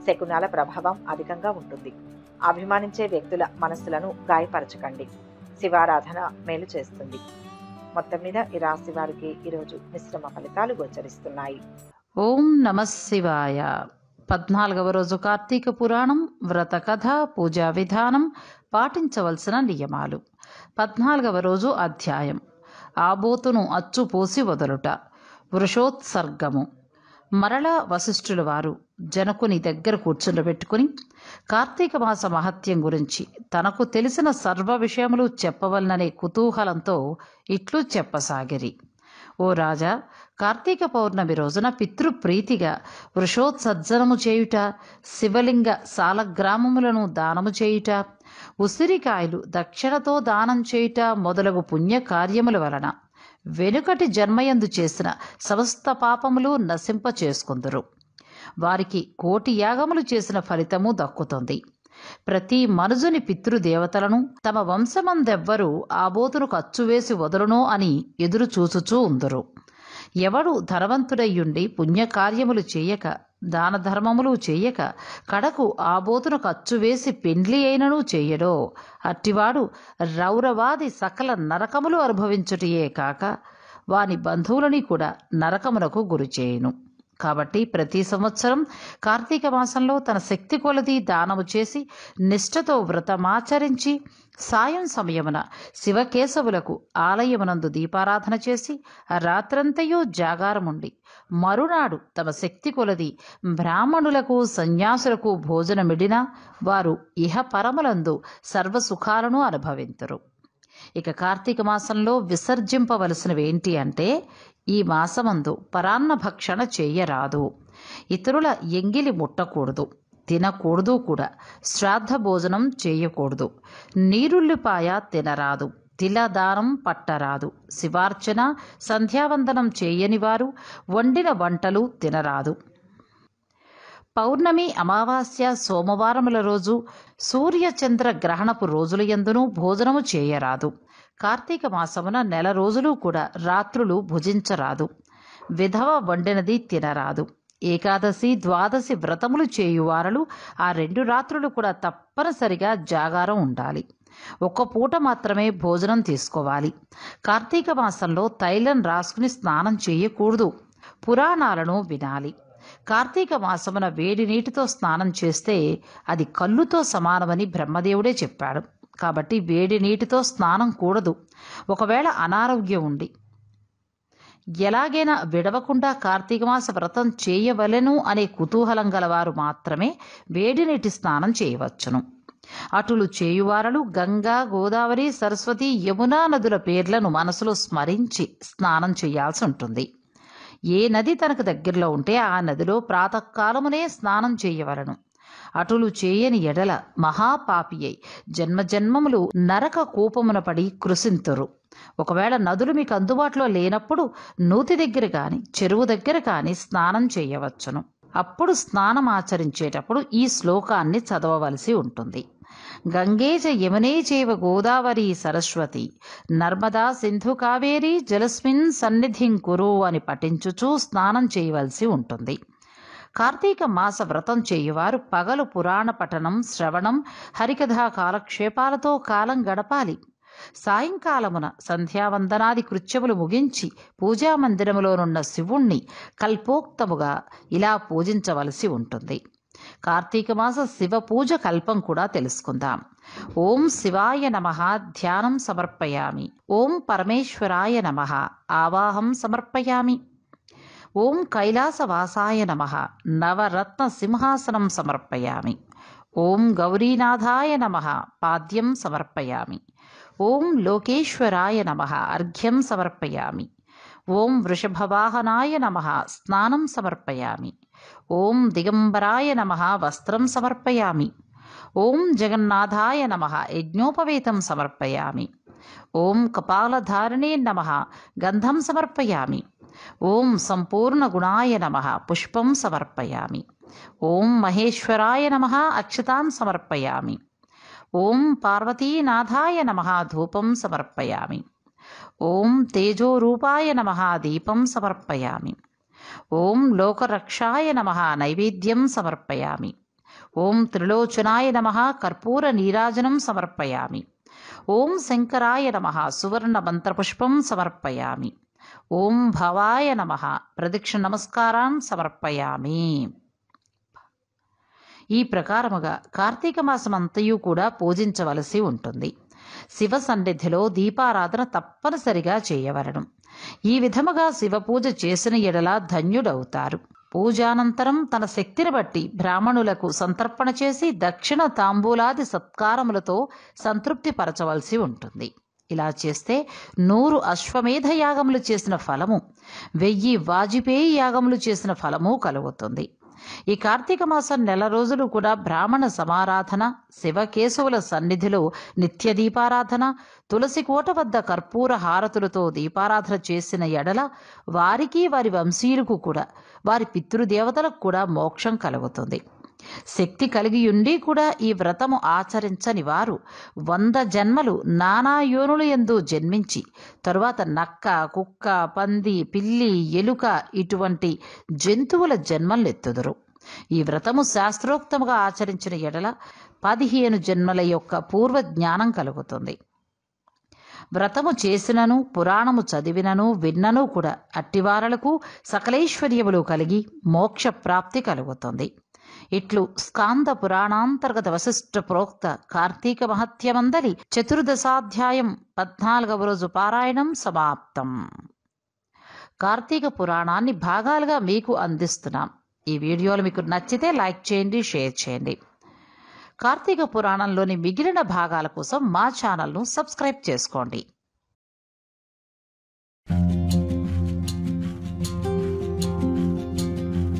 శకునాల ప్రభావం అధికంగా ఉంటుంది. అభిమానించే వ్యక్తుల మనస్సులను గాయపరచకండి. శివారాధన మేలు చేస్తుంది. మొత్తం మీద ఈ రాశి వారికి ఈరోజు మిశ్రమ ఫలితాలు గోచరిస్తున్నాయి. ఓం నమః శివాయ. 14వ రోజు కార్తీక పురాణం, వ్రత కథ, పూజా విధానం, పాటించవలసిన నియమాలు. 14వ రోజు అధ్యాయం ఆబోతును అచ్చు పోసి వదలుట. వృషోత్సర్గము. మరలా వశిష్ఠుల వారు జనకుని దగ్గర కూర్చుండబెట్టుకుని కార్తీక మాస మహత్యం గురించి తనకు తెలిసిన సర్వ విషయములు చెప్పవలననే కుతూహలంతో ఇట్లు చెప్పసాగిరి. ఓ రాజా, కార్తీక పౌర్ణమి రోజున పితృప్రీతిగా వృషోత్సర్జనము చేయుట, శివలింగ సాలగ్రామములను దానము చేయుట, ఉసిరికాయలు దక్షిణతో దానం చేయుట మొదలగు పుణ్యకార్యముల వలన వెనుకటి జన్మయందు చేసిన సమస్త పాపములు నశింప చేసుకుందురు. వారికి కోటి యాగములు చేసిన ఫలితము దక్కుతుంది. ప్రతి మనుజుని పితృదేవతలను తమ వంశమందెవ్వరూ ఆబోతును కచ్చువేసి వదలునో అని ఎదురు చూచుచూ ఉందురు. ఎవడు ధనవంతుడయ్యుండి పుణ్యకార్యములు చేయక, దాన ధర్మములు చేయక, కడకు ఆబోతును కచ్చువేసి పెండ్లి అయినను చేయడో అట్టివాడు రౌరవాది సకల నరకములు అనుభవించుటయే కాక వాని బంధువులని కూడా నరకమునకు గురిచేయును. కాబట్టి ప్రతి సంవత్సరం కార్తీక మాసంలో తన శక్తి కొలది దానము చేసి నిష్ఠతో వ్రతమాచరించి సాయం సమయమున శివకేశవులకు ఆలయమునందు దీపారాధన చేసి రాత్రంతయు జాగారముండి మరునాడు తమ శక్తి కొలది బ్రాహ్మణులకు, సన్యాసులకు భోజనమిడినా వారు ఇహ పరములందు సర్వసుఖాలను అనుభవింతురు. ఇక కార్తీక మాసంలో విసర్జింపవలసినవేంటి అంటే, ఈ మాసమందు పరాన్న భక్షణ చేయరాదు, ఇతరుల ఎంగిలి ముట్టకూడదు, తినకూడదు కూడా, శ్రాద్ధ భోజనం చేయకూడదు, నీరుల్లిపాయ తినరాదు, తిలదానం పట్టరాదు, శివార్చన సంధ్యావందనం చేయనివారు వండిన వంటలు తినరాదు. పౌర్ణమి, అమావాస్య, సోమవారముల రోజు, సూర్యచంద్ర గ్రహణపు రోజులయందునూ భోజనము చేయరాదు. కార్తీక మాసమున నెల రోజులు కూడా రాత్రులు భుజించరాదు. విధవ వండినది తినరాదు. ఏకాదశి, ద్వాదశి వ్రతములు చేయువారలు ఆ 2 రాత్రులు కూడా తప్పనిసరిగా జాగారం ఉండాలి. ఒక్క పూట మాత్రమే భోజనం తీసుకోవాలి. కార్తీక మాసంలో తైలం రాసుకుని స్నానం చేయకూడదు. పురాణాలను వినాలి. కార్తీక మాసమున వేడి నీటితో స్నానం చేస్తే అది కళ్ళుతో సమానమని బ్రహ్మదేవుడే చెప్పాడు. కాబట్టి వేడి నీటితో స్నానం కూడదు. ఒకవేళ అనారోగ్యం ఉండి ఎలాగైనా విడవకుండా కార్తీక మాస వ్రతం చేయవలెను అనే కుతూహలం గలవారు మాత్రమే వేడి నీటి స్నానం చేయవచ్చును. అటులు చేయువారలు గంగా, గోదావరి, సరస్వతి, యమునా నదుల పేర్లను మనసులో స్మరించి స్నానం చేయాల్సి ఉంటుంది. ఏ నది తనకు దగ్గరలో ఉంటే ఆ నదిలో ప్రాతకాలమునే స్నానం చేయవలను. అటులు చేయని ఎడల మహాపాపి అయి జన్మజన్మములు నరక కూపమున పడి కృశింతురు. ఒకవేళ నదులు మీకు అందుబాటులో లేనప్పుడు నూతి దగ్గర కానీ చెరువు దగ్గర కానీ స్నానం చేయవచ్చును. అప్పుడు స్నానం ఆచరించేటప్పుడు ఈ శ్లోకాన్ని చదవవలసి ఉంటుంది. గంగేచ యమునే చైవ గోదావరి సరస్వతి నర్మదా సింధు కావేరి జలస్మిన్ సన్నిధిం కురు అని పఠించుచూ స్నానం చేయవలసి ఉంటుంది. కార్తీక మాస వ్రతం చేయువారు పగలు పురాణ పఠనం, శ్రవణం, హరికథా కాలక్షేపాలతో కాలం గడపాలి. సాయంకాలమున సంధ్యావందనాది కృత్యములు ముగించి పూజామందిరములోనున్న శివుణ్ణి కల్పోక్తముగా ఇలా పూజించవలసి ఉంటుంది. కార్తీక మాస శివ పూజ కల్పం కూడా తెలుసుకుందాం. ఓం శివాయ నమః ధ్యానం సమర్పయామి. ఓం పరమేశ్వరాయ నమః ఆవాహం సమర్పయామి. ఓం కైలాసవాసాయ నమః నవరత్న సింహాసనం సమర్పయామి. ఓం గౌరీనాథాయ నమః పాద్యం సమర్పయామి. ఓం లోకేశ్వరాయ నమః అర్ఘ్యం సమర్పయామి. ఓం వృషభవాహనాయ నమః స్నానం సమర్పయామి. ఓం దిగంబరాయ నమః వస్త్రం సమర్పయామి. ఓం జగన్నాథాయ నమః యజ్ఞోపవేతం సమర్పయామి. ఓం కపాలధారిణే నమః గంధం సమర్పయామి. ఓం సంపూర్ణ గుణాయ నమః పుష్పం సమర్పయామి. ఓం మహేశ్వరాయ నమః అక్షతాన్ సమర్పయామి. ఓం పార్వతీనాథాయ నమః ధూపం సమర్పయామి. ఓం తేజోరూపాయ నమః దీపం సమర్పయామి. ఓం లోకరక్షాయ నమః నైవేద్యం సమర్పయామి. ఓం త్రిలోచనాయ నమః కర్పూర నీరాజనం సమర్పయామి. ఓం శంకరాయ నమః సువర్ణ మంత్రపుష్పం సమర్పయామి. ఓం భవాయ నమః ప్రదక్షిణ నమస్కారాన్ సమర్పయామి. ఈ ప్రకారముగా కార్తీక మాసమంతయు కూడా పూజించవలసి ఉంటుంది. శివ సన్నిధిలో దీపారాధన తప్పనిసరిగా చేయవలెను. ఈ విధముగా శివ పూజ చేసిన ఎడల ధన్యుడవుతారు. పూజానంతరం తన శక్తిని బట్టి బ్రాహ్మణులకు సంతర్పణ చేసి దక్షిణ తాంబూలాది సత్కారములతో సంతృప్తి పరచవలసి ఉంటుంది. ఇలా చేస్తే 100 అశ్వమేధ యాగములు చేసిన ఫలము, 1000 వాజపేయి యాగములు చేసిన ఫలము కలుగుతుంది. ఈ కార్తీక మాసం నెల రోజులు కూడా బ్రాహ్మణ సమారాధన, శివకేశవుల సన్నిధిలో నిత్య దీపారాధన, తులసి కోట వద్ద కర్పూర హారతులతో దీపారాధన చేసిన ఎడల వారికి, వారి వంశీయులకు కూడా, వారి పితృదేవతలకు కూడా మోక్షం కలుగుతుంది. శక్తి కలిగి ఉండి కూడా ఈ వ్రతము ఆచరించని వారు 100 జన్మలు నానా యోనులు యందు జన్మించి తరువాత నక్క, కుక్క, పంది, పిల్లి, ఎలుక ఇటువంటి జంతువుల జన్మలెత్తుదురు. ఈ వ్రతము శాస్త్రోక్తముగా ఆచరించిన ఎడల 15 జన్మల యొక్క పూర్వ జ్ఞానం కలుగుతుంది. వ్రతము చేసినను, పురాణము చదివినను, విన్నను కూడా అట్టివారలకు సకలైశ్వర్యములు కలిగి మోక్ష ప్రాప్తి కలుగుతుంది. ఇట్లు స్కాంద పురాణాంతర్గత వశిష్ఠ ప్రోక్త కార్తీక మహత్యమందలి 14వ 14వ రోజు పారాయణం సమాప్తం. కార్తీక పురాణాన్ని భాగాలుగా మీకు అందిస్తున్నాం. ఈ వీడియోలు మీకు నచ్చితే లైక్ చేయండి, షేర్ చేయండి. కార్తీక పురాణంలోని మిగిలిన భాగాల కోసం మా ఛానల్ను సబ్స్క్రైబ్ చేసుకోండి.